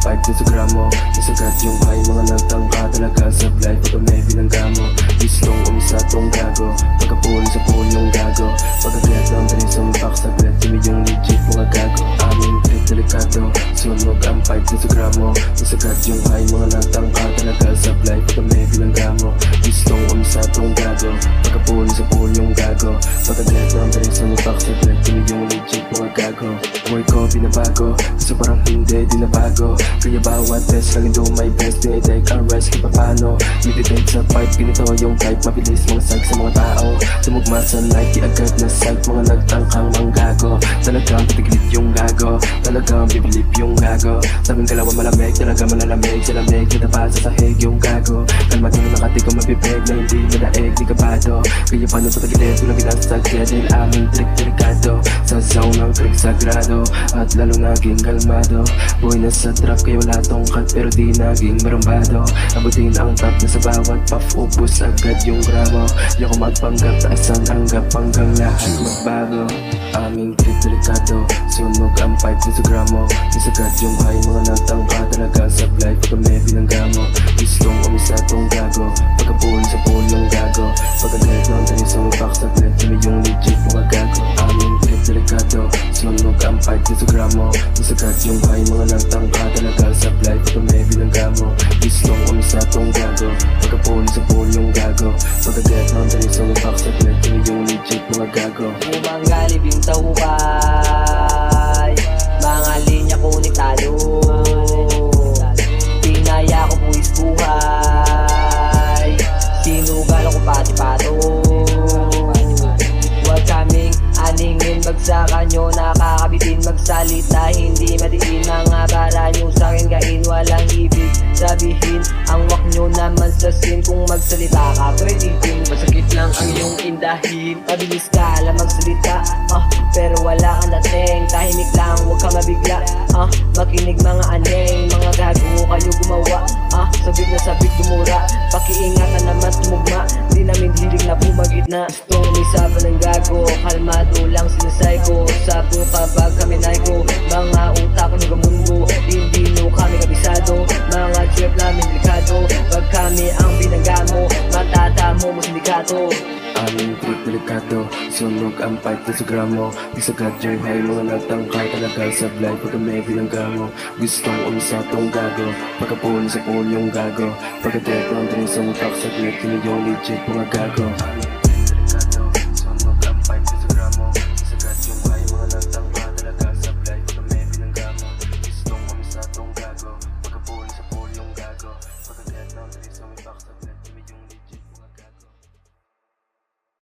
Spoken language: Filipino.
fight sa gramo. Isagad yung high, mga nagtangka talaga sa blind. Pagka may binangga mo, gustong umisa tong gago. Pagka-pull sa pull yung gago. Pagka-get ng dali sumpak sa glet, kami yung legit mga gago. Aming trip delikado, sunog ang fight sa gramo. Isagad yung high, mga nagtangka talaga sa blind. Pagka may binangga mo, gustong umisa tong gago. Pagka-pull sa pull yung gago. Pagka-get ng dali sumpak sa glet, kami yung legit mga gago. Boy ko binabago, kasi parang hindi di nabago. Kaya bawat test laging do my best, tinitake ang rest kung paano. Meditate sa fight, ganito yung type. Mabilis mga psych sa mga tao, tumugma sa night, agad na sight. Mga nagtangkang manggago, talagang titiglit yung gago. Talagang bibilip yung gago. Sabing dalawa malamig, talaga malalamig. Sa lamig, natapa sa sahig yung gago. Kalmat yung nakati ko mabibig na hindi nadaig, di kabado. Kaya paano sa tagilid, walang binasag. Kaya dahil aming trick delikado, sa zone ng trick sagrado. At lalo naging kalmado. Boy nasa trap kaya wala tongkat pero di naging marumbado. Abutin ang top na sa bawat puff, ubus agad yung gramo. Di ako magpanggap, taasan hanggang hanggang lahat magbago. Aming trip delikado, sunog ang pipe sa gramo. Isagad yung high, mga nagtangka talaga sa blind. Pagka may binangga mo, gustong umisa tong gago. Pagka-pull sa pull yung gago. Pagka-get ng dali sumipak sa glet, kami yung legit mga gago. Aming trip delikado, sunog ang pipe sa gramo. Isagad yung high, mga nagtangka talaga sa blind. Pagka may binangga mo, gustong umisa tong gago. Pagka-pull sa pull yung gago. Pagka-get ng dali sumipak sa glet, kami yung legit mga gago. Umangalibing sa hukay, mga linya ko ni talo. Tinaya ko buwis buhay, sinugal ako pati pato. Huwag kaming aningin, bagsakan nyo, nakakabitin magsalita. Hindi madiin mga bara nyo sa'kin, kain walang ibig sabihin. Ang wak nyo naman sa sin, kung magsalita ka preditin. Masakit lang ang iyong indahin, mabilis ka alam magsalita, pero wala kang dating. Tahimik lang, huwag ka mabigla, makinig mga aneng. Mga gago kayo gumawa, sabik na sabik dumura. Pakiingatan naman tumugma, di namin hilig na bumagit na. Gustong umisapan ng gago, kalmado lang sinasay ko. Sapo kapag kami naiko, mga utak ng gamundo. Hindi nyo kami kabisado, mga trip namin delikado. Pag kami ang binangga mo, matatamo mo sindikato. Aming trip delikado, sunog ang pipe sa gramo. Isagad yung high, mga nagtangka talaga sa blind. Pagka may binangga mo, gustong umisa tong gago. Pagka-pull sa pull yung gago. Pagka-get ng dali sumipak sa glet, kami yung legit mga gago.